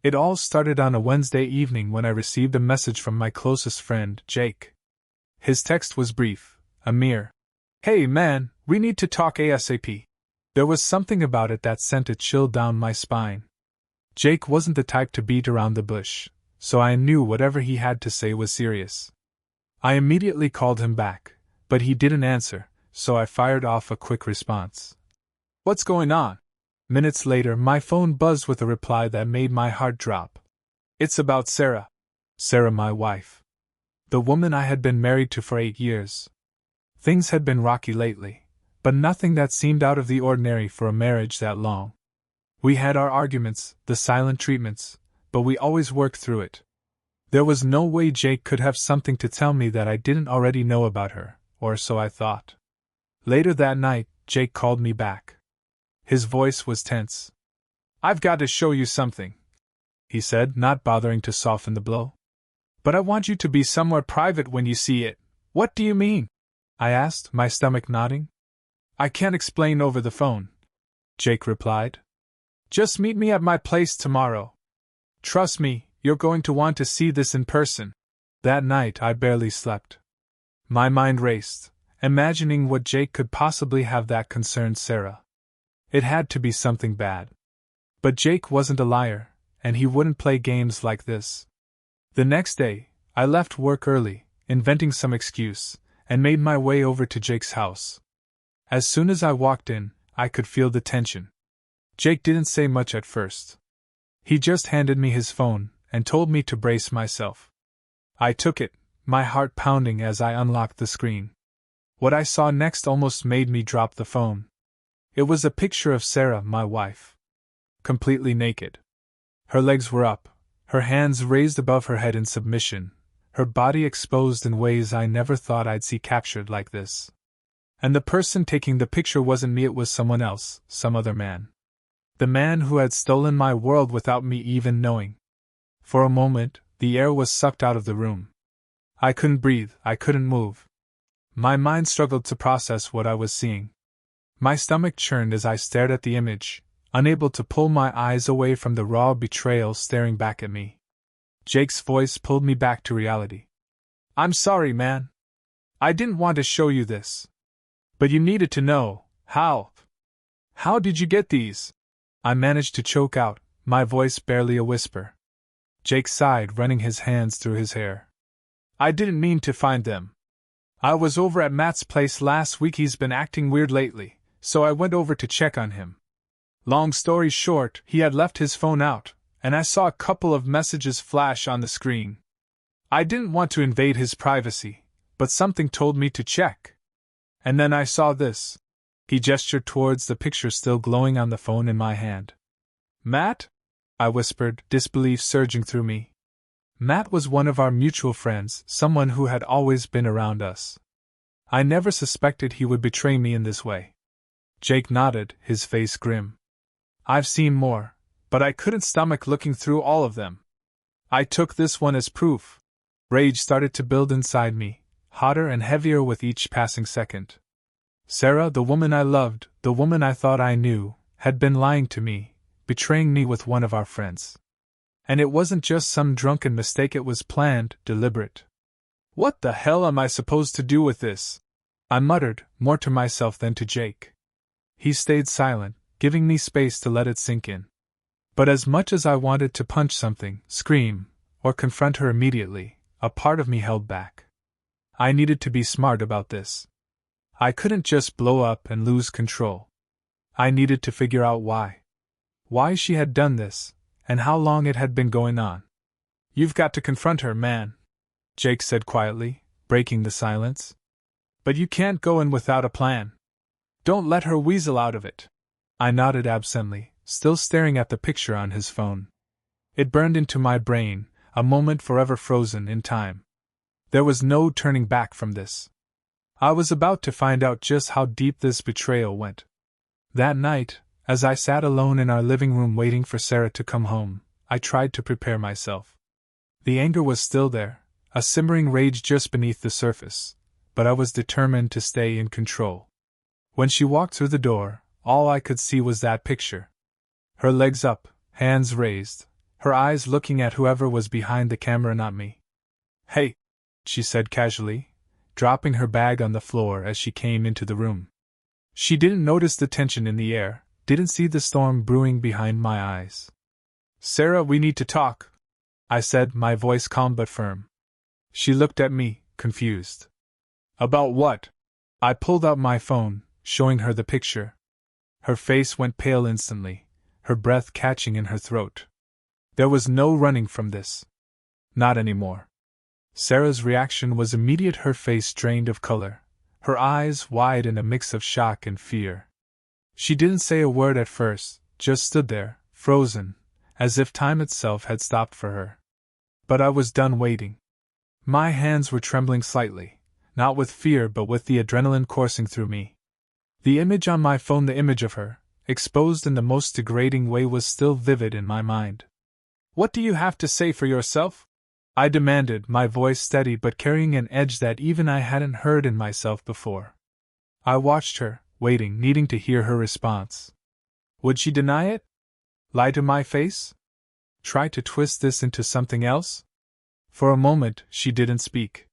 It all started on a Wednesday evening when I received a message from my closest friend, Jake. His text was brief, a mere, "Hey man, we need to talk ASAP." There was something about it that sent a chill down my spine. Jake wasn't the type to beat around the bush, so I knew whatever he had to say was serious. I immediately called him back, but he didn't answer, so I fired off a quick response. "What's going on?" Minutes later, my phone buzzed with a reply that made my heart drop. "It's about Sarah." Sarah, my wife. The woman I had been married to for 8 years. Things had been rocky lately, but nothing that seemed out of the ordinary for a marriage that long. We had our arguments, the silent treatments, but we always worked through it. There was no way Jake could have something to tell me that I didn't already know about her, or so I thought. Later that night, Jake called me back. His voice was tense. "I've got to show you something," he said, not bothering to soften the blow. "But I want you to be somewhere private when you see it." "What do you mean?" I asked, my stomach nodding. "I can't explain over the phone," Jake replied. "Just meet me at my place tomorrow. Trust me, you're going to want to see this in person." That night I barely slept. My mind raced, imagining what Jake could possibly have that concerned Sarah. It had to be something bad. But Jake wasn't a liar, and he wouldn't play games like this. The next day, I left work early, inventing some excuse, and made my way over to Jake's house. As soon as I walked in, I could feel the tension. Jake didn't say much at first. He just handed me his phone and told me to brace myself. I took it, my heart pounding as I unlocked the screen. What I saw next almost made me drop the phone. It was a picture of Sarah, my wife. Completely naked. Her legs were up, her hands raised above her head in submission, her body exposed in ways I never thought I'd see captured like this. And the person taking the picture wasn't me, it was someone else, some other man. The man who had stolen my world without me even knowing. For a moment, the air was sucked out of the room. I couldn't breathe, I couldn't move. My mind struggled to process what I was seeing. My stomach churned as I stared at the image, unable to pull my eyes away from the raw betrayal staring back at me. Jake's voice pulled me back to reality. "I'm sorry, man. I didn't want to show you this. But you needed to know. How did you get these?" I managed to choke out, my voice barely a whisper. Jake sighed, running his hands through his hair. "I didn't mean to find them. I was over at Matt's place last week. He's been acting weird lately, so I went over to check on him. Long story short, he had left his phone out, and I saw a couple of messages flash on the screen. I didn't want to invade his privacy, but something told me to check. And then I saw this." He gestured towards the picture still glowing on the phone in my hand. "Matt?" I whispered, disbelief surging through me. Matt was one of our mutual friends, someone who had always been around us. I never suspected he would betray me in this way. Jake nodded, his face grim. "I've seen more, but I couldn't stomach looking through all of them. I took this one as proof." Rage started to build inside me, hotter and heavier with each passing second. Sarah, the woman I loved, the woman I thought I knew, had been lying to me, betraying me with one of our friends. And it wasn't just some drunken mistake, it was planned, deliberate. "What the hell am I supposed to do with this?" I muttered, more to myself than to Jake. He stayed silent, giving me space to let it sink in. But as much as I wanted to punch something, scream, or confront her immediately, a part of me held back. I needed to be smart about this. I couldn't just blow up and lose control. I needed to figure out why. Why she had done this, and how long it had been going on. "You've got to confront her, man," Jake said quietly, breaking the silence. "But you can't go in without a plan. Don't let her weasel out of it." I nodded absently, still staring at the picture on his phone. It burned into my brain, a moment forever frozen in time. There was no turning back from this. I was about to find out just how deep this betrayal went. That night, as I sat alone in our living room waiting for Sarah to come home, I tried to prepare myself. The anger was still there, a simmering rage just beneath the surface, but I was determined to stay in control. When she walked through the door, all I could see was that picture. Her legs up, hands raised, her eyes looking at whoever was behind the camera, not me. "Hey," she said casually, dropping her bag on the floor as she came into the room. She didn't notice the tension in the air, didn't see the storm brewing behind my eyes. "Sarah, we need to talk," I said, my voice calm but firm. She looked at me, confused. "About what?" I pulled out my phone, showing her the picture. Her face went pale instantly, her breath catching in her throat. There was no running from this. Not anymore. Sarah's reaction was immediate, her face drained of color, her eyes wide in a mix of shock and fear. She didn't say a word at first, just stood there, frozen, as if time itself had stopped for her. But I was done waiting. My hands were trembling slightly, not with fear but with the adrenaline coursing through me. The image on my phone, the image of her, exposed in the most degrading way, was still vivid in my mind. "What do you have to say for yourself?" I demanded, my voice steady but carrying an edge that even I hadn't heard in myself before. I watched her, waiting, needing to hear her response. Would she deny it? Lie to my face? Try to twist this into something else? For a moment, she didn't speak.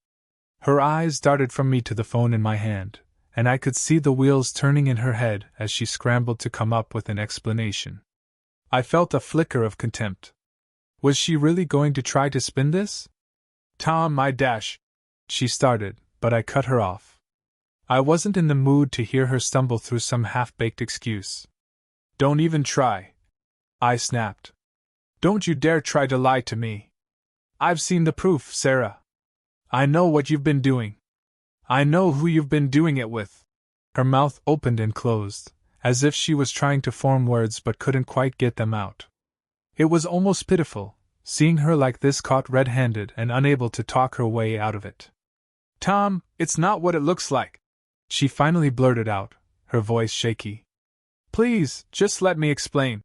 Her eyes darted from me to the phone in my hand, and I could see the wheels turning in her head as she scrambled to come up with an explanation. I felt a flicker of contempt. Was she really going to try to spin this? "Tom, my dash," she started, but I cut her off. I wasn't in the mood to hear her stumble through some half-baked excuse. "Don't even try," I snapped. "Don't you dare try to lie to me. I've seen the proof, Sarah. I know what you've been doing. I know who you've been doing it with." Her mouth opened and closed, as if she was trying to form words but couldn't quite get them out. It was almost pitiful, seeing her like this, caught red-handed and unable to talk her way out of it. "Tom, it's not what it looks like," she finally blurted out, her voice shaky. "Please, just let me explain."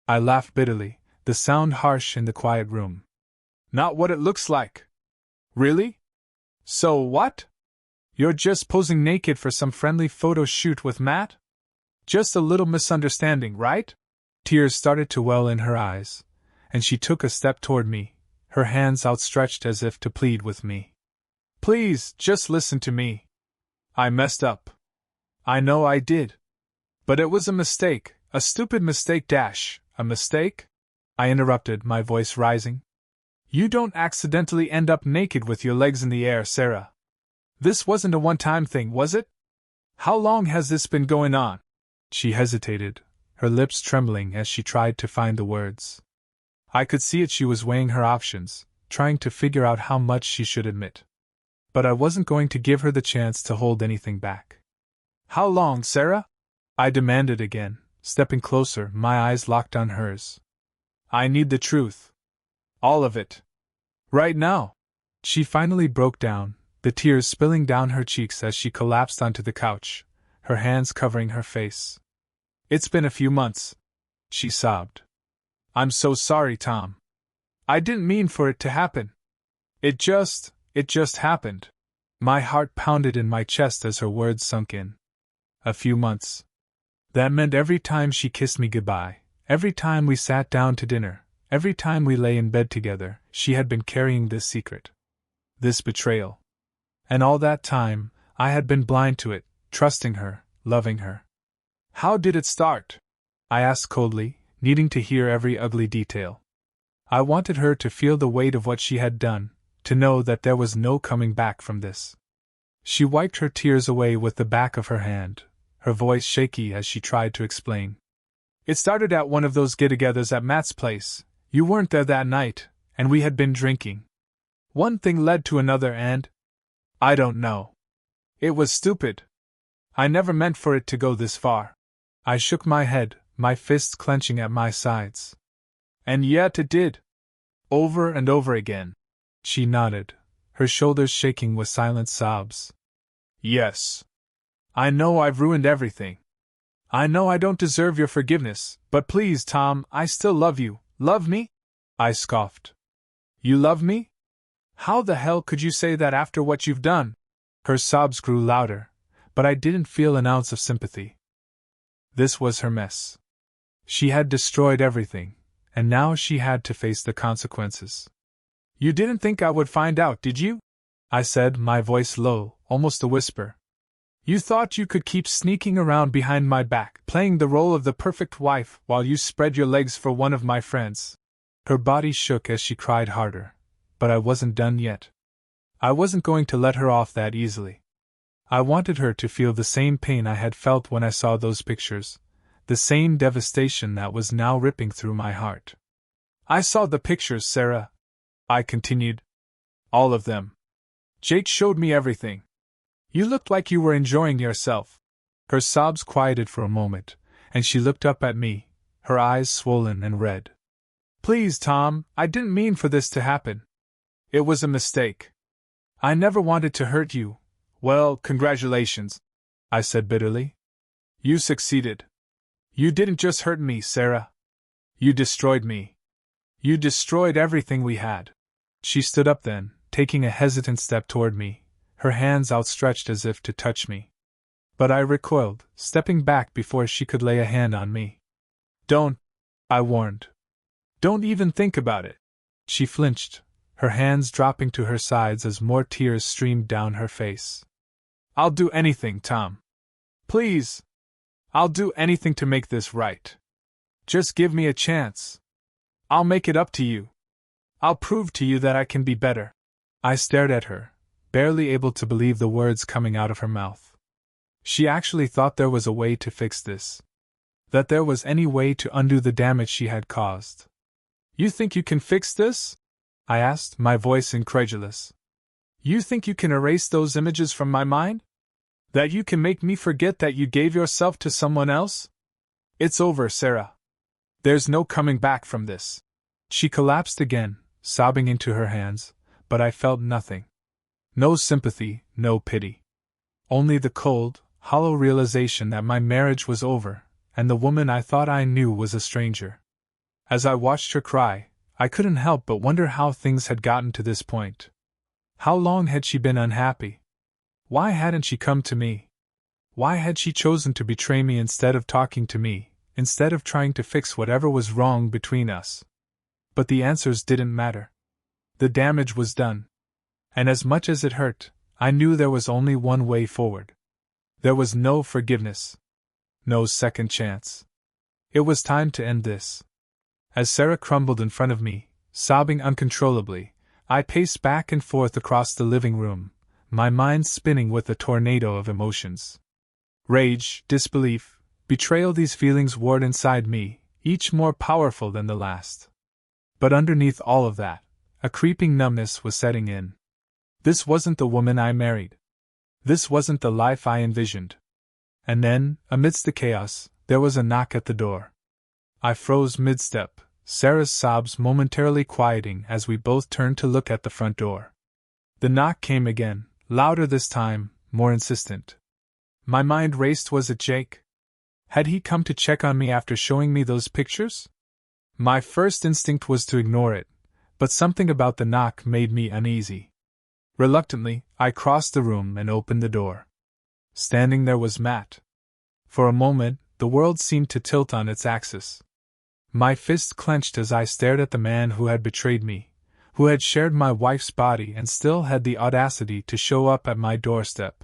I laughed bitterly, the sound harsh in the quiet room. "Not what it looks like? Really? So what? You're just posing naked for some friendly photo shoot with Matt? Just a little misunderstanding, right?" Tears started to well in her eyes, and she took a step toward me, her hands outstretched as if to plead with me. "Please, just listen to me. I messed up. I know I did. But it was a mistake, a stupid mistake dash, a mistake?" I interrupted, my voice rising. "You don't accidentally end up naked with your legs in the air, Sarah. This wasn't a one-time thing, was it? How long has this been going on?" She hesitated, her lips trembling as she tried to find the words. I could see it, she was weighing her options, trying to figure out how much she should admit. But I wasn't going to give her the chance to hold anything back. "How long, Sarah?" I demanded again, stepping closer, my eyes locked on hers. "I need the truth. All of it. Right now." She finally broke down, the tears spilling down her cheeks as she collapsed onto the couch, her hands covering her face. "It's been a few months," she sobbed. "I'm so sorry, Tom. I didn't mean for it to happen. It just happened." My heart pounded in my chest as her words sunk in. A few months. That meant every time she kissed me goodbye, every time we sat down to dinner, every time we lay in bed together, she had been carrying this secret. This betrayal. And all that time, I had been blind to it, trusting her, loving her. "How did it start?" I asked coldly, needing to hear every ugly detail. I wanted her to feel the weight of what she had done, to know that there was no coming back from this. She wiped her tears away with the back of her hand, her voice shaky as she tried to explain. "It started at one of those get-togethers at Matt's place. You weren't there that night, and we had been drinking. One thing led to another and… I don't know. It was stupid. I never meant for it to go this far." I shook my head, my fists clenching at my sides. "And yet it did. Over and over again." She nodded, her shoulders shaking with silent sobs. "Yes. I know I've ruined everything. I know I don't deserve your forgiveness, but please, Tom, I still love you. Love me?" I scoffed. "You love me? How the hell could you say that after what you've done?" Her sobs grew louder, but I didn't feel an ounce of sympathy. This was her mess. She had destroyed everything, and now she had to face the consequences. "You didn't think I would find out, did you?" I said, my voice low, almost a whisper. "You thought you could keep sneaking around behind my back, playing the role of the perfect wife while you spread your legs for one of my friends." Her body shook as she cried harder, but I wasn't done yet. I wasn't going to let her off that easily. I wanted her to feel the same pain I had felt when I saw those pictures, the same devastation that was now ripping through my heart. "I saw the pictures, Sarah," I continued. "All of them. Jake showed me everything. You looked like you were enjoying yourself." Her sobs quieted for a moment, and she looked up at me, her eyes swollen and red. "Please, Tom, I didn't mean for this to happen. It was a mistake. I never wanted to hurt you." "Well, congratulations," I said bitterly. "You succeeded. You didn't just hurt me, Sarah. You destroyed me. You destroyed everything we had." She stood up then, taking a hesitant step toward me, her hands outstretched as if to touch me. But I recoiled, stepping back before she could lay a hand on me. "Don't," I warned. "Don't even think about it." She flinched, her hands dropping to her sides as more tears streamed down her face. "I'll do anything, Tom. Please. I'll do anything to make this right. Just give me a chance. I'll make it up to you. I'll prove to you that I can be better." I stared at her, barely able to believe the words coming out of her mouth. She actually thought there was a way to fix this. That there was any way to undo the damage she had caused. "You think you can fix this?" I asked, my voice incredulous. "You think you can erase those images from my mind? That you can make me forget that you gave yourself to someone else? It's over, Sarah. There's no coming back from this." She collapsed again, sobbing into her hands, but I felt nothing. No sympathy, no pity. Only the cold, hollow realization that my marriage was over, and the woman I thought I knew was a stranger. As I watched her cry, I couldn't help but wonder how things had gotten to this point. How long had she been unhappy? Why hadn't she come to me? Why had she chosen to betray me instead of talking to me, instead of trying to fix whatever was wrong between us? But the answers didn't matter. The damage was done. And as much as it hurt, I knew there was only one way forward. There was no forgiveness. No second chance. It was time to end this. As Sarah crumbled in front of me, sobbing uncontrollably, I paced back and forth across the living room, my mind spinning with a tornado of emotions. Rage, disbelief, betrayal, these feelings warred inside me, each more powerful than the last. But underneath all of that, a creeping numbness was setting in. This wasn't the woman I married. This wasn't the life I envisioned. And then, amidst the chaos, there was a knock at the door. I froze mid-step, Sarah's sobs momentarily quieting as we both turned to look at the front door. The knock came again, louder this time, more insistent. My mind raced. Was it Jake? Had he come to check on me after showing me those pictures? My first instinct was to ignore it, but something about the knock made me uneasy. Reluctantly, I crossed the room and opened the door. Standing there was Matt. For a moment, the world seemed to tilt on its axis. My fist clenched as I stared at the man who had betrayed me, who had shared my wife's body and still had the audacity to show up at my doorstep.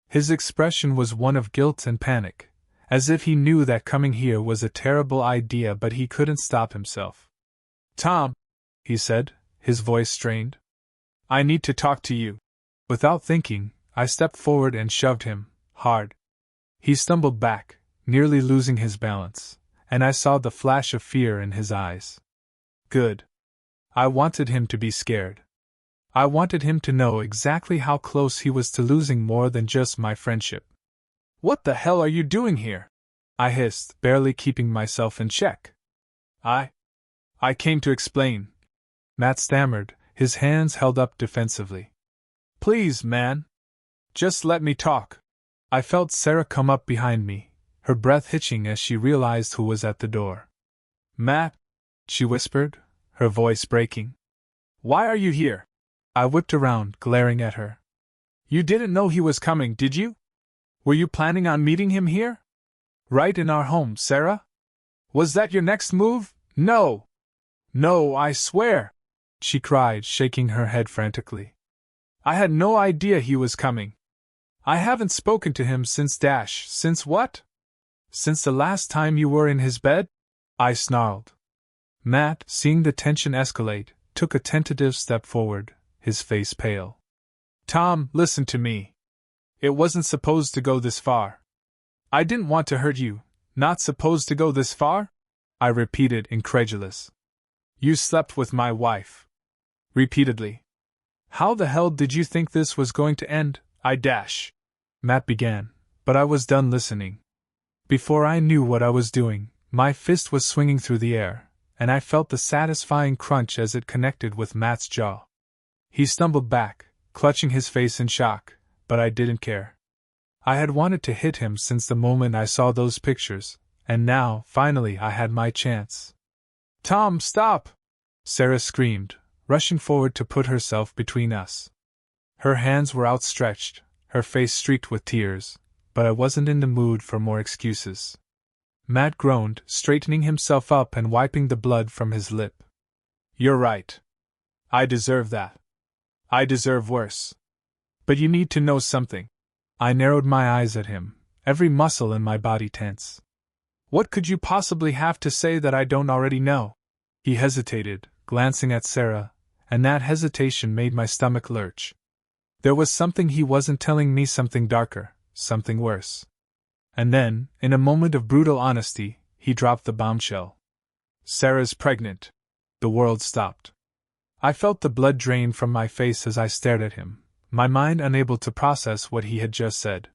His expression was one of guilt and panic, as if he knew that coming here was a terrible idea, but he couldn't stop himself. "Tom," he said, his voice strained. "I need to talk to you." Without thinking, I stepped forward and shoved him, hard. He stumbled back, nearly losing his balance, and I saw the flash of fear in his eyes. Good. I wanted him to be scared. I wanted him to know exactly how close he was to losing more than just my friendship. "What the hell are you doing here?" I hissed, barely keeping myself in check. I came to explain," Matt stammered, his hands held up defensively. "Please, man. Just let me talk." I felt Sarah come up behind me, her breath hitching as she realized who was at the door. "Matt," she whispered, her voice breaking. "Why are you here?" I whipped around, glaring at her. "You didn't know he was coming, did you? Were you planning on meeting him here? Right in our home, Sarah? Was that your next move?" "No!" No, I swear! She cried, shaking her head frantically. I had no idea he was coming. I haven't spoken to him since what? Since the last time you were in his bed? I snarled. Matt, seeing the tension escalate, took a tentative step forward, his face pale. Tom, listen to me. It wasn't supposed to go this far. I didn't want to hurt you. Not supposed to go this far? I repeated, incredulous. You slept with my wife. Repeatedly. How the hell did you think this was going to end? Matt began, but I was done listening. Before I knew what I was doing, my fist was swinging through the air, and I felt the satisfying crunch as it connected with Matt's jaw. He stumbled back, clutching his face in shock, but I didn't care. I had wanted to hit him since the moment I saw those pictures, and now, finally, I had my chance. Tom, stop! Sarah screamed, rushing forward to put herself between us. Her hands were outstretched, her face streaked with tears, but I wasn't in the mood for more excuses. Matt groaned, straightening himself up and wiping the blood from his lip. You're right. I deserve that. I deserve worse. But you need to know something. I narrowed my eyes at him, every muscle in my body tense. What could you possibly have to say that I don't already know? He hesitated, glancing at Sarah, and that hesitation made my stomach lurch. There was something he wasn't telling me, something darker, something worse. And then, in a moment of brutal honesty, he dropped the bombshell. Sarah's pregnant. The world stopped. I felt the blood drain from my face as I stared at him, my mind unable to process what he had just said.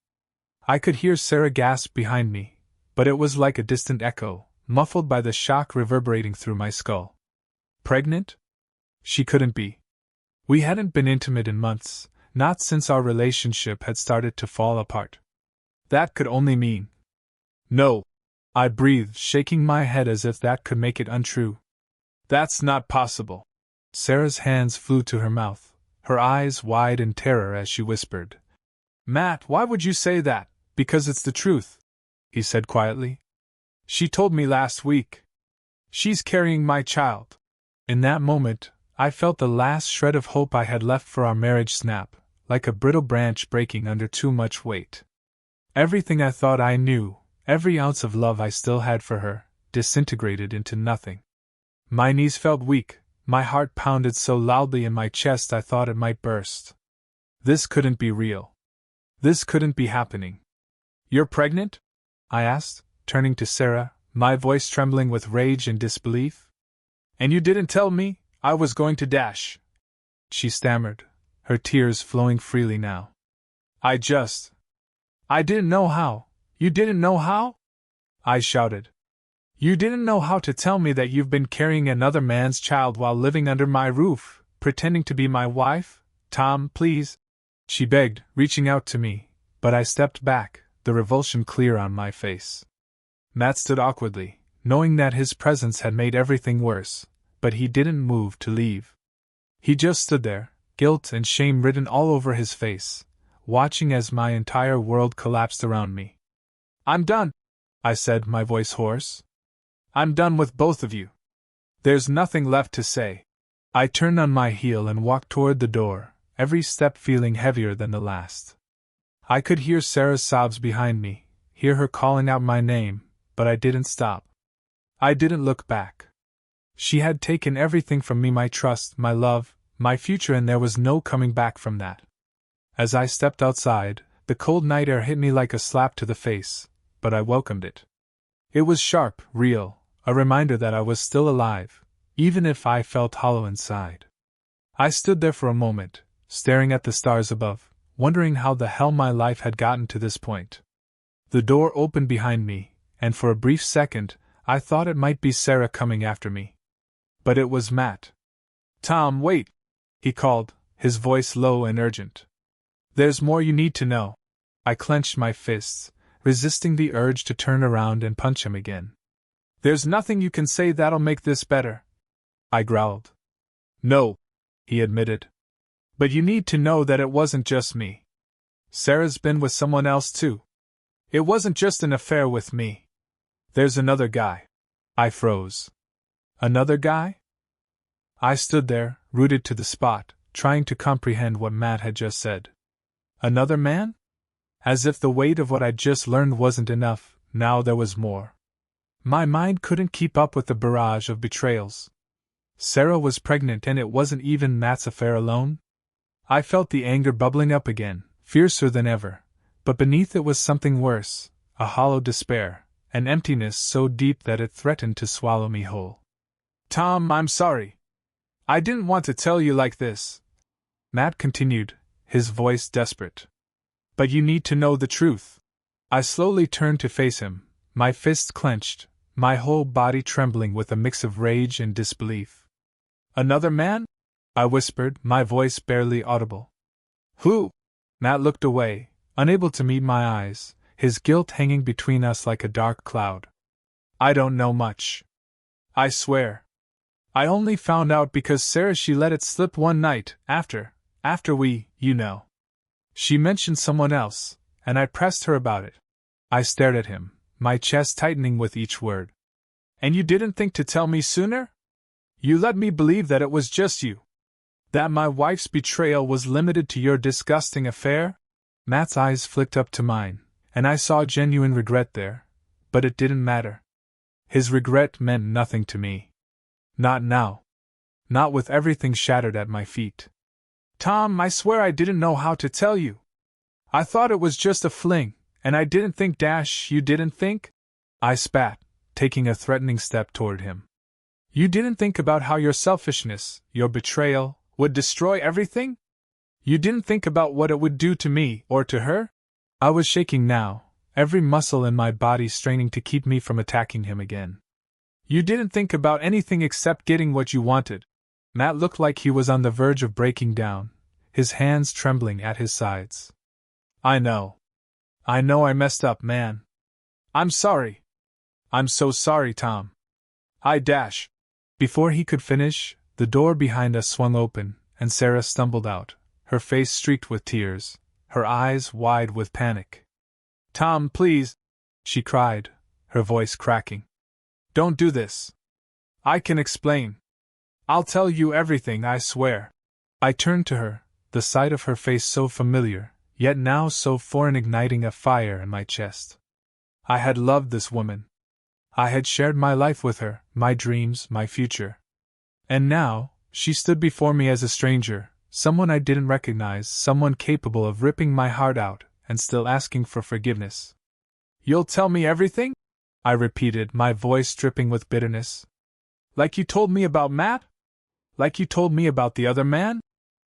I could hear Sarah gasp behind me, but it was like a distant echo, muffled by the shock reverberating through my skull. Pregnant? She couldn't be. We hadn't been intimate in months, not since our relationship had started to fall apart. That could only mean. No, I breathed, shaking my head as if that could make it untrue. That's not possible. Sarah's hands flew to her mouth, her eyes wide in terror as she whispered. Matt, why would you say that? Because it's the truth, he said quietly. She told me last week. She's carrying my child. In that moment, I felt the last shred of hope I had left for our marriage snap, like a brittle branch breaking under too much weight. Everything I thought I knew, every ounce of love I still had for her, disintegrated into nothing. My knees felt weak, my heart pounded so loudly in my chest I thought it might burst. This couldn't be real. This couldn't be happening. You're pregnant? I asked, turning to Sarah, my voice trembling with rage and disbelief. And you didn't tell me? I was going to She stammered, her tears flowing freely now. I didn't know how. You didn't know how? I shouted. You didn't know how to tell me that you've been carrying another man's child while living under my roof, pretending to be my wife? Tom, please. She begged, reaching out to me, but I stepped back, the revulsion clear on my face. Matt stood awkwardly, knowing that his presence had made everything worse, but he didn't move to leave. He just stood there, guilt and shame written all over his face, watching as my entire world collapsed around me. I'm done, I said, my voice hoarse. I'm done with both of you. There's nothing left to say. I turned on my heel and walked toward the door, every step feeling heavier than the last. I could hear Sarah's sobs behind me, hear her calling out my name, but I didn't stop. I didn't look back. She had taken everything from me, my trust, my love, my future, and there was no coming back from that. As I stepped outside, the cold night air hit me like a slap to the face, but I welcomed it. It was sharp, real, a reminder that I was still alive, even if I felt hollow inside. I stood there for a moment, staring at the stars above, wondering how the hell my life had gotten to this point. The door opened behind me, and for a brief second, I thought it might be Sarah coming after me. But it was Matt. Tom, wait, he called, his voice low and urgent. There's more you need to know. I clenched my fists, resisting the urge to turn around and punch him again. There's nothing you can say that'll make this better, I growled. No, he admitted. But you need to know that it wasn't just me. Sarah's been with someone else too. It wasn't just an affair with me. There's another guy. I froze. Another guy? I stood there, rooted to the spot, trying to comprehend what Matt had just said. Another man? As if the weight of what I'd just learned wasn't enough, now there was more. My mind couldn't keep up with the barrage of betrayals. Sarah was pregnant and it wasn't even Matt's affair alone? I felt the anger bubbling up again, fiercer than ever, but beneath it was something worse, a hollow despair, an emptiness so deep that it threatened to swallow me whole. Tom, I'm sorry. I didn't want to tell you like this, Matt continued, his voice desperate. But you need to know the truth. I slowly turned to face him, my fists clenched, my whole body trembling with a mix of rage and disbelief. Another man? I whispered, my voice barely audible. Who? Matt looked away, unable to meet my eyes, his guilt hanging between us like a dark cloud. I don't know much. I swear. I only found out because Sarah she let it slip one night, after we, you know. She mentioned someone else, and I pressed her about it. I stared at him, my chest tightening with each word. And you didn't think to tell me sooner? You let me believe that it was just you. That my wife's betrayal was limited to your disgusting affair? Matt's eyes flicked up to mine, and I saw genuine regret there, but it didn't matter. His regret meant nothing to me. Not now. Not with everything shattered at my feet. Tom, I swear I didn't know how to tell you. I thought it was just a fling, and I didn't think you didn't think? I spat, taking a threatening step toward him. You didn't think about how your selfishness, your betrayal, would destroy everything? You didn't think about what it would do to me or to her? I was shaking now, every muscle in my body straining to keep me from attacking him again. You didn't think about anything except getting what you wanted. Matt looked like he was on the verge of breaking down, his hands trembling at his sides. I know I messed up, man. I'm sorry. I'm so sorry, Tom. Before he could finish, the door behind us swung open, and Sarah stumbled out, her face streaked with tears, her eyes wide with panic. Tom, please, she cried, her voice cracking. Don't do this. I can explain. I'll tell you everything, I swear. I turned to her, the sight of her face so familiar, yet now so foreign, igniting a fire in my chest. I had loved this woman. I had shared my life with her, my dreams, my future. And now, she stood before me as a stranger, someone I didn't recognize, someone capable of ripping my heart out and still asking for forgiveness. You'll tell me everything? I repeated, my voice dripping with bitterness. Like you told me about Matt? Like you told me about the other man?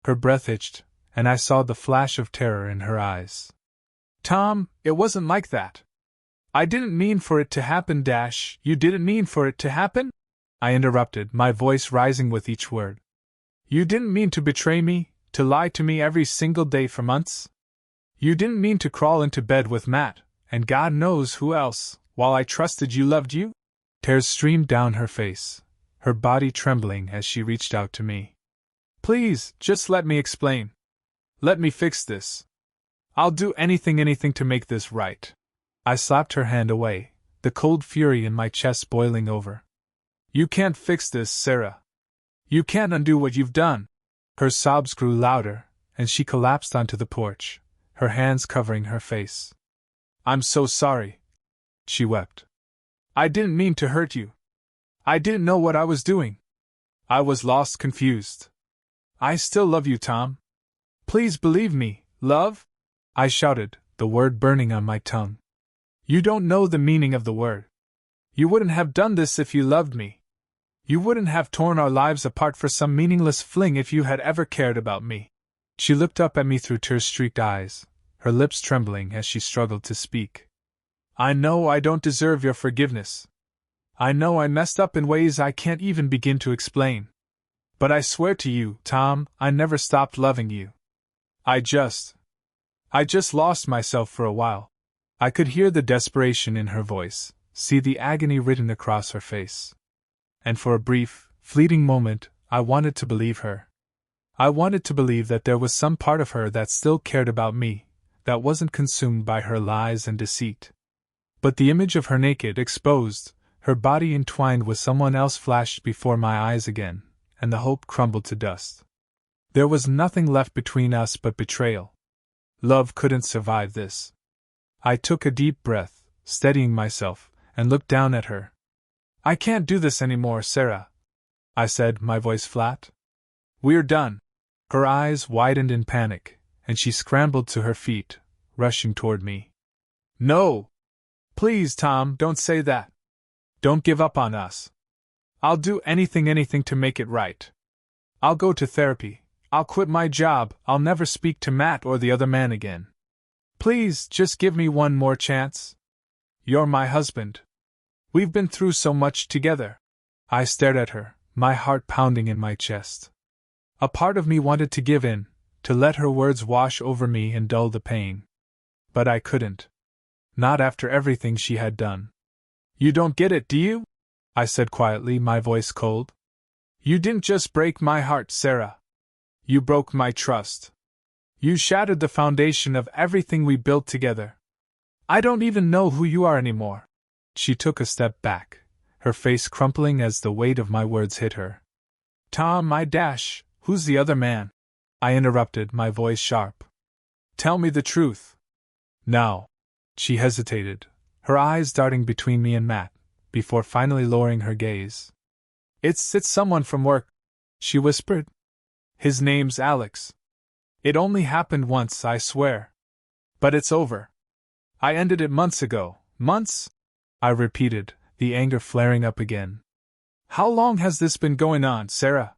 Her breath itched, and I saw the flash of terror in her eyes. Tom, it wasn't like that. I didn't mean for it to happen, You didn't mean for it to happen? I interrupted, my voice rising with each word. You didn't mean to betray me, to lie to me every single day for months? You didn't mean to crawl into bed with Matt, and God knows who else, while I trusted you loved you? Tears streamed down her face, her body trembling as she reached out to me. Please, just let me explain. Let me fix this. I'll do anything to make this right. I slapped her hand away, the cold fury in my chest boiling over. You can't fix this, Sarah. You can't undo what you've done. Her sobs grew louder, and she collapsed onto the porch, her hands covering her face. I'm so sorry, she wept. I didn't mean to hurt you. I didn't know what I was doing. I was lost, confused. I still love you, Tom. Please believe me, love? I shouted, the word burning on my tongue. You don't know the meaning of the word. You wouldn't have done this if you loved me. You wouldn't have torn our lives apart for some meaningless fling if you had ever cared about me. She looked up at me through tear-streaked eyes, her lips trembling as she struggled to speak. I know I don't deserve your forgiveness. I know I messed up in ways I can't even begin to explain. But I swear to you, Tom, I never stopped loving you. I just lost myself for a while. I could hear the desperation in her voice, see the agony written across her face. And for a brief, fleeting moment, I wanted to believe her. I wanted to believe that there was some part of her that still cared about me, that wasn't consumed by her lies and deceit. But the image of her naked, exposed, her body entwined with someone else flashed before my eyes again, and the hope crumbled to dust. There was nothing left between us but betrayal. Love couldn't survive this. I took a deep breath, steadying myself, and looked down at her. "I can't do this anymore, Sarah," I said, my voice flat. "We're done." Her eyes widened in panic, and she scrambled to her feet, rushing toward me. "No! Please, Tom, don't say that. Don't give up on us. I'll do anything to make it right. I'll go to therapy. I'll quit my job. I'll never speak to Matt or the other man again. Please, just give me one more chance. You're my husband. We've been through so much together." I stared at her, my heart pounding in my chest. A part of me wanted to give in, to let her words wash over me and dull the pain. But I couldn't. Not after everything she had done. "You don't get it, do you?" I said quietly, my voice cold. "You didn't just break my heart, Sarah. You broke my trust. You shattered the foundation of everything we built together. I don't even know who you are anymore." She took a step back, her face crumpling as the weight of my words hit her. "Tom, who's the other man?" I interrupted, my voice sharp. "Tell me the truth. Now." She hesitated, her eyes darting between me and Matt, before finally lowering her gaze. It's someone from work," she whispered. "His name's Alex. It only happened once, I swear. But it's over. I ended it months ago." "Months?" I repeated, the anger flaring up again. "How long has this been going on, Sarah?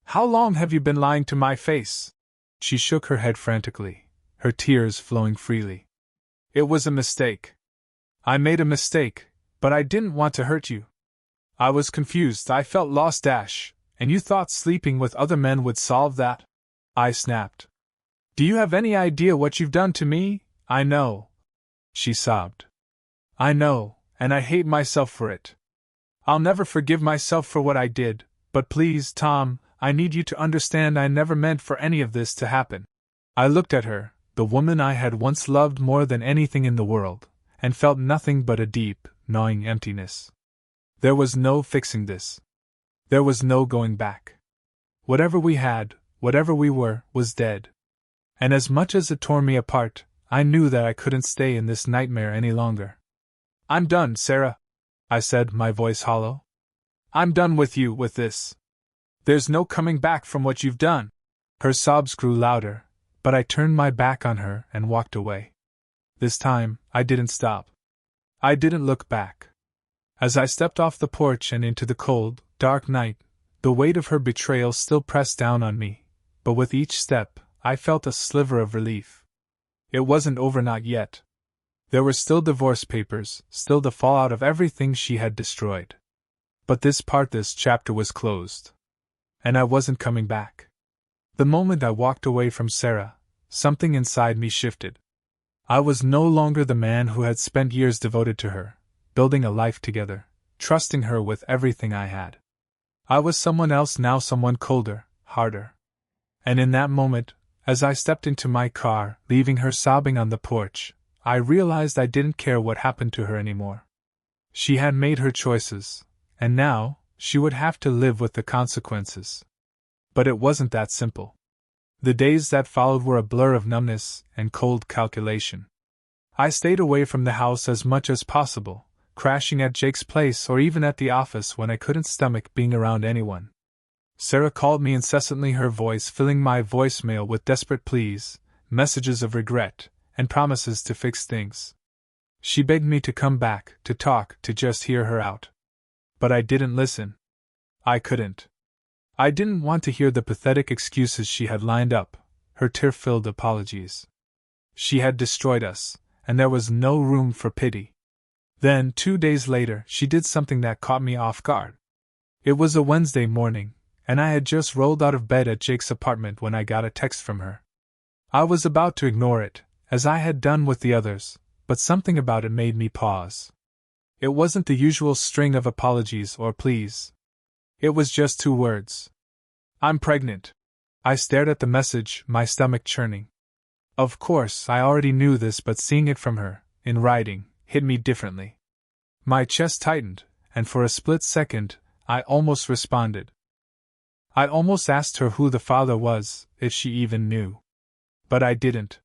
How long have you been lying to my face?" She shook her head frantically, her tears flowing freely. "It was a mistake. I made a mistake, but I didn't want to hurt you. I was confused, I felt lost, and you thought sleeping with other men would solve that?" I snapped. "Do you have any idea what you've done to me?" "I know," she sobbed. "I know, and I hate myself for it. I'll never forgive myself for what I did, but please, Tom, I need you to understand I never meant for any of this to happen." I looked at her, the woman I had once loved more than anything in the world, and felt nothing but a deep, gnawing emptiness. There was no fixing this. There was no going back. Whatever we had, whatever we were, was dead. And as much as it tore me apart, I knew that I couldn't stay in this nightmare any longer. "I'm done, Sarah," I said, my voice hollow. "I'm done with you, with this. There's no coming back from what you've done." Her sobs grew louder, but I turned my back on her and walked away. This time, I didn't stop. I didn't look back. As I stepped off the porch and into the cold, dark night, the weight of her betrayal still pressed down on me, but with each step, I felt a sliver of relief. It wasn't over, not yet. There were still divorce papers, still the fallout of everything she had destroyed. But this chapter was closed. And I wasn't coming back. The moment I walked away from Sarah, something inside me shifted. I was no longer the man who had spent years devoted to her, building a life together, trusting her with everything I had. I was someone else now, someone colder, harder. And in that moment, as I stepped into my car, leaving her sobbing on the porch, I realized I didn't care what happened to her anymore. She had made her choices, and now, she would have to live with the consequences. But it wasn't that simple. The days that followed were a blur of numbness and cold calculation. I stayed away from the house as much as possible, crashing at Jake's place or even at the office when I couldn't stomach being around anyone. Sarah called me incessantly, her voice filling my voicemail with desperate pleas, messages of regret, and promises to fix things. She begged me to come back, to talk, to just hear her out. But I didn't listen. I couldn't. I didn't want to hear the pathetic excuses she had lined up, her tear-filled apologies. She had destroyed us, and there was no room for pity. Then, 2 days later, she did something that caught me off guard. It was a Wednesday morning, and I had just rolled out of bed at Jake's apartment when I got a text from her. I was about to ignore it, as I had done with the others, but something about it made me pause. It wasn't the usual string of apologies or pleas. It was just 2 words. "I'm pregnant." I stared at the message, my stomach churning. Of course, I already knew this, but seeing it from her, in writing, hit me differently. My chest tightened, and for a split second, I almost responded. I almost asked her who the father was, if she even knew. But I didn't.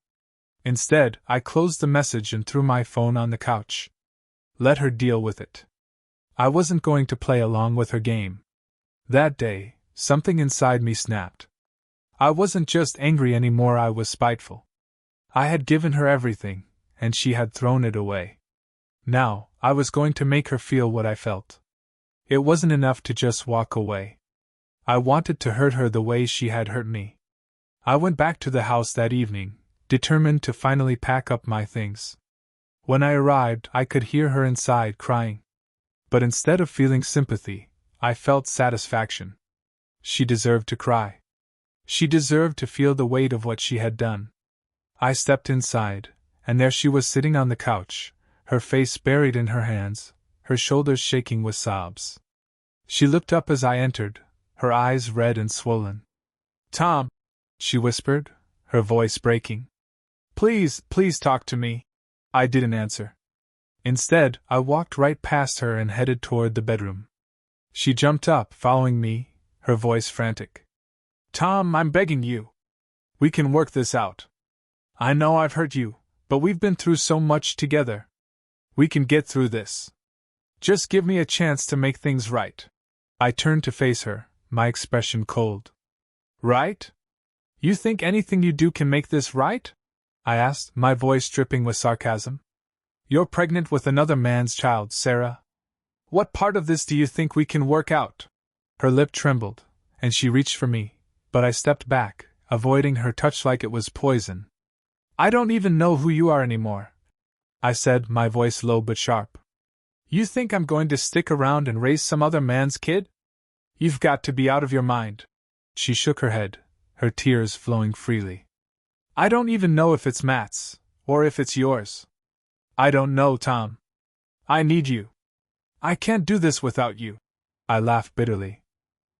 Instead, I closed the message and threw my phone on the couch. Let her deal with it. I wasn't going to play along with her game. That day, something inside me snapped. I wasn't just angry anymore, I was spiteful. I had given her everything, and she had thrown it away. Now, I was going to make her feel what I felt. It wasn't enough to just walk away. I wanted to hurt her the way she had hurt me. I went back to the house that evening, determined to finally pack up my things. When I arrived, I could hear her inside crying. But instead of feeling sympathy, I felt satisfaction. She deserved to cry. She deserved to feel the weight of what she had done. I stepped inside, and there she was sitting on the couch, her face buried in her hands, her shoulders shaking with sobs. She looked up as I entered, her eyes red and swollen. "Tom," she whispered, her voice breaking. "Please, please talk to me." I didn't answer. Instead, I walked right past her and headed toward the bedroom. She jumped up, following me, her voice frantic. "Tom, I'm begging you. We can work this out. I know I've hurt you, but we've been through so much together. We can get through this. Just give me a chance to make things right." I turned to face her, my expression cold. "Right? You think anything you do can make this right?" I asked, my voice dripping with sarcasm. "You're pregnant with another man's child, Sarah. What part of this do you think we can work out?" Her lip trembled, and she reached for me, but I stepped back, avoiding her touch like it was poison. "I don't even know who you are anymore," I said, my voice low but sharp. "You think I'm going to stick around and raise some other man's kid? You've got to be out of your mind." She shook her head, her tears flowing freely. "I don't even know if it's Matt's, or if it's yours. I don't know, Tom. I need you. I can't do this without you." I laughed bitterly.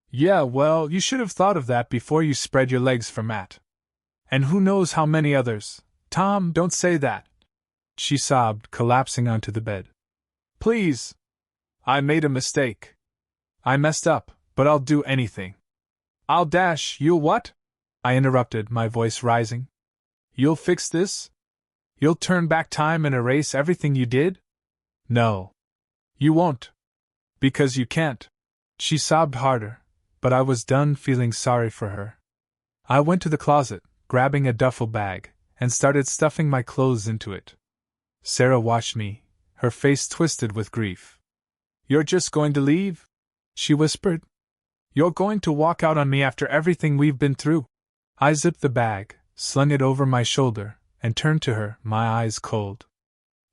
"Yeah, well, you should have thought of that before you spread your legs for Matt. And who knows how many others." "Tom, don't say that," she sobbed, collapsing onto the bed. "Please. I made a mistake. I messed up, but I'll do anything." "You'll what?" I interrupted, my voice rising. "You'll fix this? You'll turn back time and erase everything you did?" "No. You won't. Because you can't." She sobbed harder, but I was done feeling sorry for her. I went to the closet, grabbing a duffel bag, and started stuffing my clothes into it. Sarah watched me, her face twisted with grief. "You're just going to leave?" she whispered. "You're going to walk out on me after everything we've been through?" I zipped the bag, slung it over my shoulder, and turned to her, my eyes cold.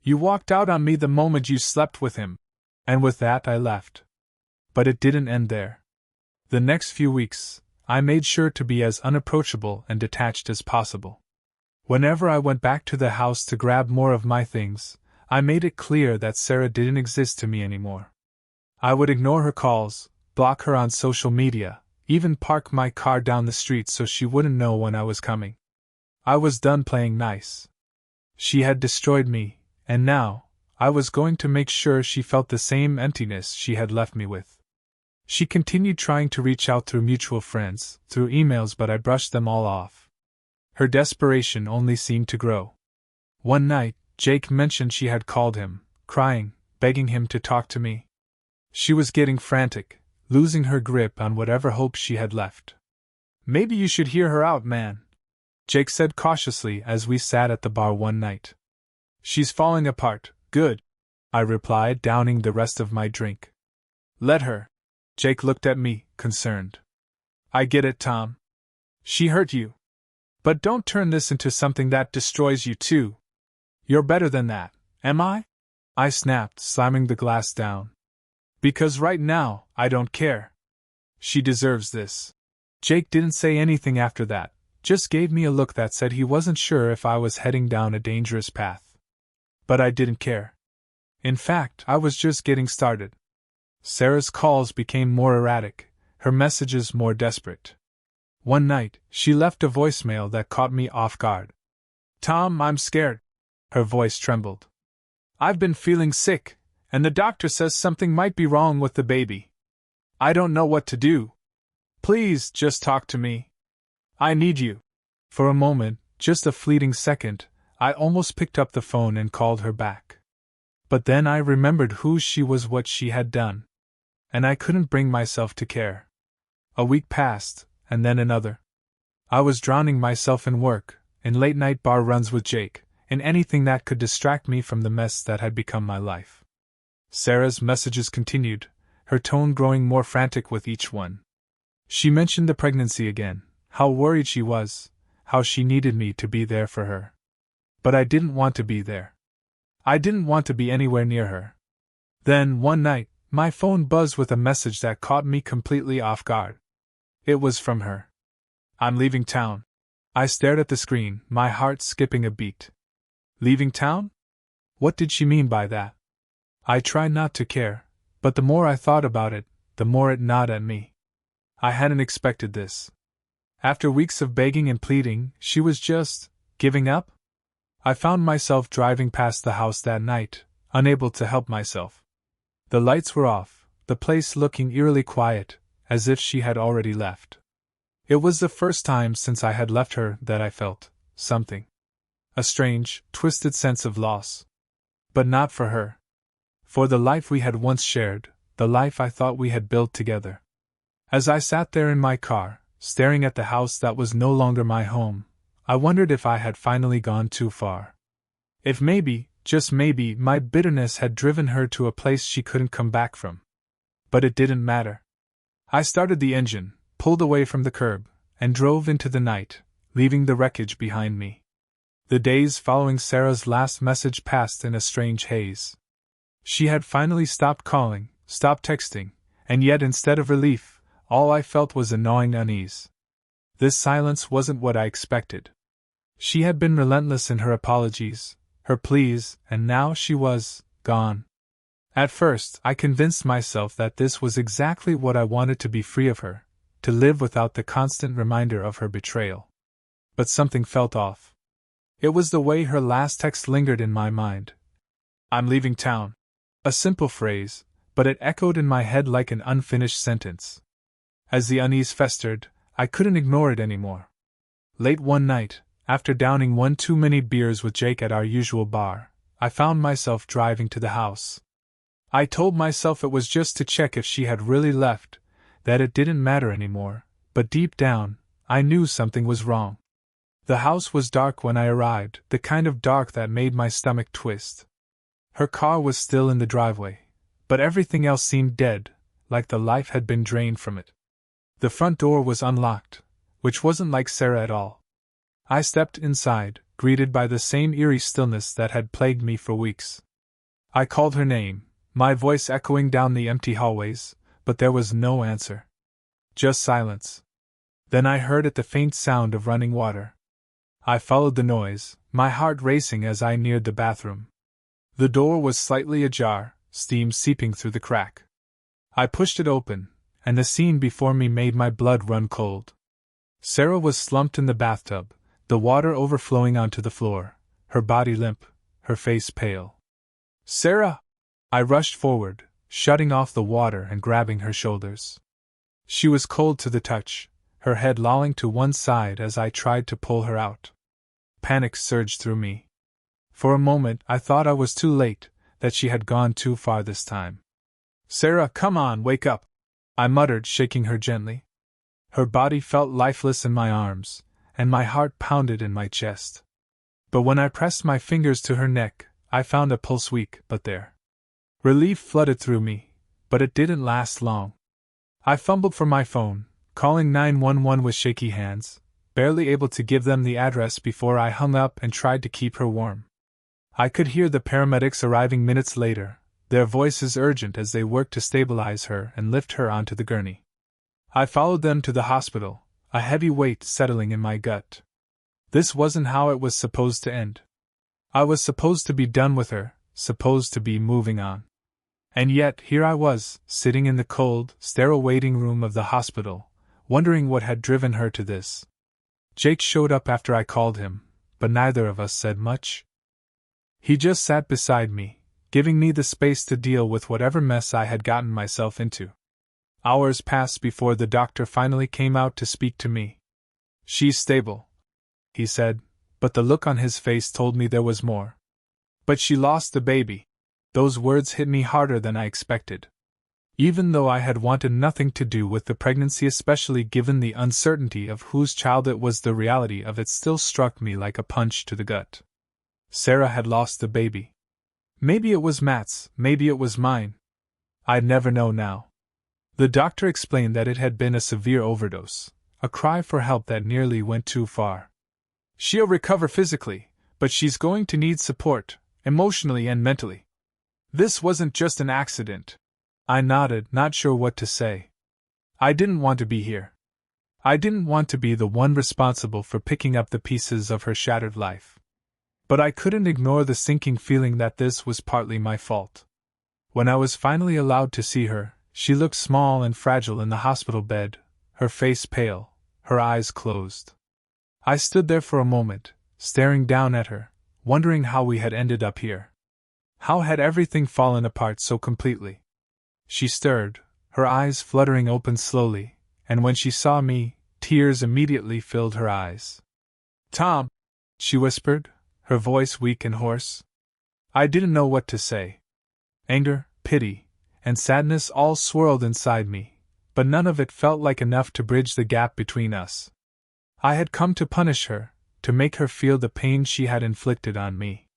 "You walked out on me the moment you slept with him." And with that I left. But it didn't end there. The next few weeks, I made sure to be as unapproachable and detached as possible. Whenever I went back to the house to grab more of my things, I made it clear that Sarah didn't exist to me anymore. I would ignore her calls, block her on social media, even park my car down the street so she wouldn't know when I was coming. I was done playing nice. She had destroyed me, and now, I was going to make sure she felt the same emptiness she had left me with. She continued trying to reach out through mutual friends, through emails, but I brushed them all off. Her desperation only seemed to grow. One night, Jake mentioned she had called him, crying, begging him to talk to me. She was getting frantic, losing her grip on whatever hope she had left. "Maybe you should hear her out, man," Jake said cautiously as we sat at the bar one night. "She's falling apart." "Good," I replied, downing the rest of my drink. "Let her." Jake looked at me, concerned. "I get it, Tom. She hurt you. But don't turn this into something that destroys you too. You're better than that, am I?" I snapped, slamming the glass down. "Because right now, I don't care. She deserves this." Jake didn't say anything after that, just gave me a look that said he wasn't sure if I was heading down a dangerous path. But I didn't care. In fact, I was just getting started. Sarah's calls became more erratic, her messages more desperate. One night, she left a voicemail that caught me off guard. "Tom, I'm scared." Her voice trembled. "I've been feeling sick, and the doctor says something might be wrong with the baby. I don't know what to do." Please, just talk to me. I need you. For a moment, just a fleeting second, I almost picked up the phone and called her back. But then I remembered who she was, what she had done. And I couldn't bring myself to care. A week passed, and then another. I was drowning myself in work, in late-night bar runs with Jake, in anything that could distract me from the mess that had become my life. Sarah's messages continued, her tone growing more frantic with each one. She mentioned the pregnancy again, how worried she was, how she needed me to be there for her. But I didn't want to be there. I didn't want to be anywhere near her. Then, one night, my phone buzzed with a message that caught me completely off guard. It was from her. I'm leaving town. I stared at the screen, my heart skipping a beat. Leaving town? What did she mean by that? I tried not to care, but the more I thought about it, the more it gnawed at me. I hadn't expected this. After weeks of begging and pleading, she was just giving up? I found myself driving past the house that night, unable to help myself. The lights were off, the place looking eerily quiet, as if she had already left. It was the first time since I had left her that I felt something. A strange, twisted sense of loss. But not for her. For the life we had once shared, the life I thought we had built together. As I sat there in my car, staring at the house that was no longer my home, I wondered if I had finally gone too far. If maybe, just maybe, my bitterness had driven her to a place she couldn't come back from. But it didn't matter. I started the engine, pulled away from the curb, and drove into the night, leaving the wreckage behind me. The days following Sarah's last message passed in a strange haze. She had finally stopped calling, stopped texting, and yet instead of relief, all I felt was a gnawing unease. This silence wasn't what I expected. She had been relentless in her apologies, her pleas, and now she was gone. At first, I convinced myself that this was exactly what I wanted, to be free of her, to live without the constant reminder of her betrayal. But something felt off. It was the way her last text lingered in my mind. I'm leaving town. A simple phrase, but it echoed in my head like an unfinished sentence. As the unease festered, I couldn't ignore it anymore. Late one night, after downing one too many beers with Jake at our usual bar, I found myself driving to the house. I told myself it was just to check if she had really left, that it didn't matter anymore, but deep down, I knew something was wrong. The house was dark when I arrived, the kind of dark that made my stomach twist. Her car was still in the driveway, but everything else seemed dead, like the life had been drained from it. The front door was unlocked, which wasn't like Sarah at all. I stepped inside, greeted by the same eerie stillness that had plagued me for weeks. I called her name, my voice echoing down the empty hallways, but there was no answer. Just silence. Then I heard the faint sound of running water. I followed the noise, my heart racing as I neared the bathroom. The door was slightly ajar, steam seeping through the crack. I pushed it open, and the scene before me made my blood run cold. Sarah was slumped in the bathtub, the water overflowing onto the floor, her body limp, her face pale. Sarah! I rushed forward, shutting off the water and grabbing her shoulders. She was cold to the touch, her head lolling to one side as I tried to pull her out. Panic surged through me. For a moment I thought I was too late, that she had gone too far this time. Sarah, come on, wake up! I muttered, shaking her gently. Her body felt lifeless in my arms, and my heart pounded in my chest. But when I pressed my fingers to her neck, I found a pulse weak but there. Relief flooded through me, but it didn't last long. I fumbled for my phone, calling 911 with shaky hands, barely able to give them the address before I hung up and tried to keep her warm. I could hear the paramedics arriving minutes later, their voices urgent as they worked to stabilize her and lift her onto the gurney. I followed them to the hospital, a heavy weight settling in my gut. This wasn't how it was supposed to end. I was supposed to be done with her, supposed to be moving on. And yet, here I was, sitting in the cold, sterile waiting room of the hospital, wondering what had driven her to this. Jake showed up after I called him, but neither of us said much. He just sat beside me, giving me the space to deal with whatever mess I had gotten myself into. Hours passed before the doctor finally came out to speak to me. "She's stable," he said, but the look on his face told me there was more. "But she lost the baby." Those words hit me harder than I expected. Even though I had wanted nothing to do with the pregnancy, especially given the uncertainty of whose child it was, the reality of it still struck me like a punch to the gut. Sarah had lost the baby. Maybe it was Matt's, maybe it was mine. I'd never know now. The doctor explained that it had been a severe overdose, a cry for help that nearly went too far. "She'll recover physically, but she's going to need support, emotionally and mentally. This wasn't just an accident." I nodded, not sure what to say. I didn't want to be here. I didn't want to be the one responsible for picking up the pieces of her shattered life. But I couldn't ignore the sinking feeling that this was partly my fault. When I was finally allowed to see her, she looked small and fragile in the hospital bed, her face pale, her eyes closed. I stood there for a moment, staring down at her, wondering how we had ended up here. How had everything fallen apart so completely? She stirred, her eyes fluttering open slowly, and when she saw me, tears immediately filled her eyes. "Tom," she whispered, her voice weak and hoarse. I didn't know what to say. Anger, pity, and sadness all swirled inside me, but none of it felt like enough to bridge the gap between us. I had come to punish her, to make her feel the pain she had inflicted on me.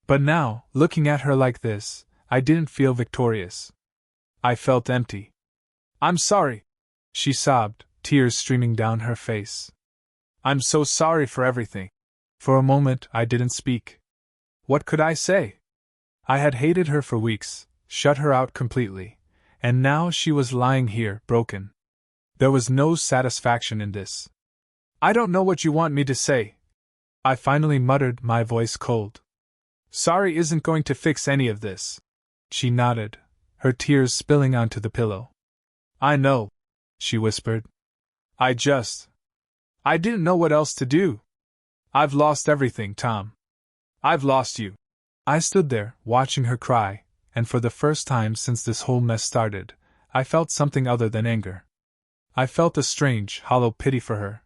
But now, looking at her like this, I didn't feel victorious. I felt empty. "I'm sorry," she sobbed, tears streaming down her face. "I'm so sorry for everything." For a moment, I didn't speak. What could I say? I had hated her for weeks, shut her out completely, and now she was lying here, broken. There was no satisfaction in this. "I don't know what you want me to say," I finally muttered, my voice cold. "Sorry isn't going to fix any of this." She nodded, her tears spilling onto the pillow. "I know," she whispered. I didn't know what else to do. I've lost everything, Tom. I've lost you." I stood there, watching her cry, and for the first time since this whole mess started, I felt something other than anger. I felt a strange, hollow pity for her.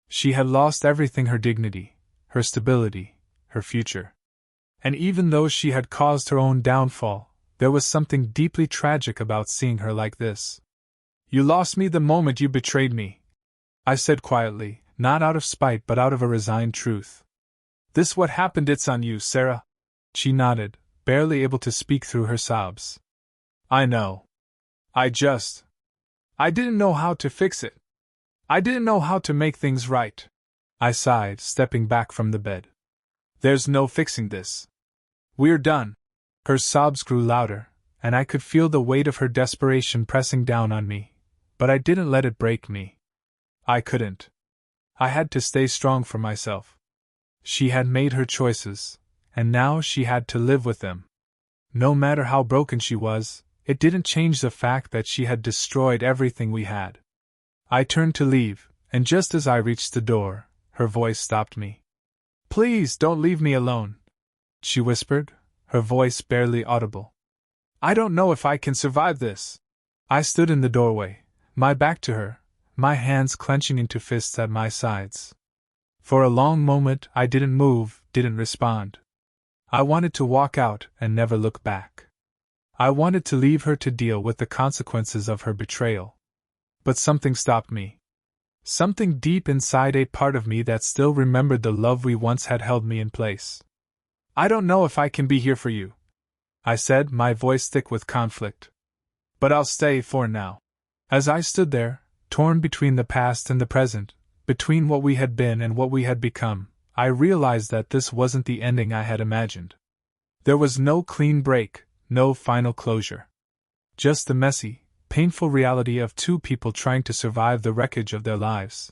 She had lost everything: her dignity, her stability, her future. And even though she had caused her own downfall, there was something deeply tragic about seeing her like this. "You lost me the moment you betrayed me," I said quietly, not out of spite but out of a resigned truth. "This what happened, it's on you, Sarah." She nodded, barely able to speak through her sobs. "I know. I didn't know how to fix it. I didn't know how to make things right." I sighed, stepping back from the bed. "There's no fixing this. We're done." Her sobs grew louder, and I could feel the weight of her desperation pressing down on me, but I didn't let it break me. I couldn't. I had to stay strong for myself. She had made her choices, and now she had to live with them. No matter how broken she was, it didn't change the fact that she had destroyed everything we had. I turned to leave, and just as I reached the door, her voice stopped me. "Please don't leave me alone," she whispered, her voice barely audible. "I don't know if I can survive this." I stood in the doorway, my back to her, my hands clenching into fists at my sides. For a long moment I didn't move, didn't respond. I wanted to walk out and never look back. I wanted to leave her to deal with the consequences of her betrayal. But something stopped me. Something deep inside a part of me that still remembered the love we once had held me in place. "I don't know if I can be here for you," I said, my voice thick with conflict. "But I'll stay for now." As I stood there, torn between the past and the present, between what we had been and what we had become, I realized that this wasn't the ending I had imagined. There was no clean break, no final closure. Just the messy, painful reality of two people trying to survive the wreckage of their lives.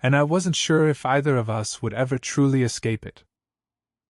And I wasn't sure if either of us would ever truly escape it.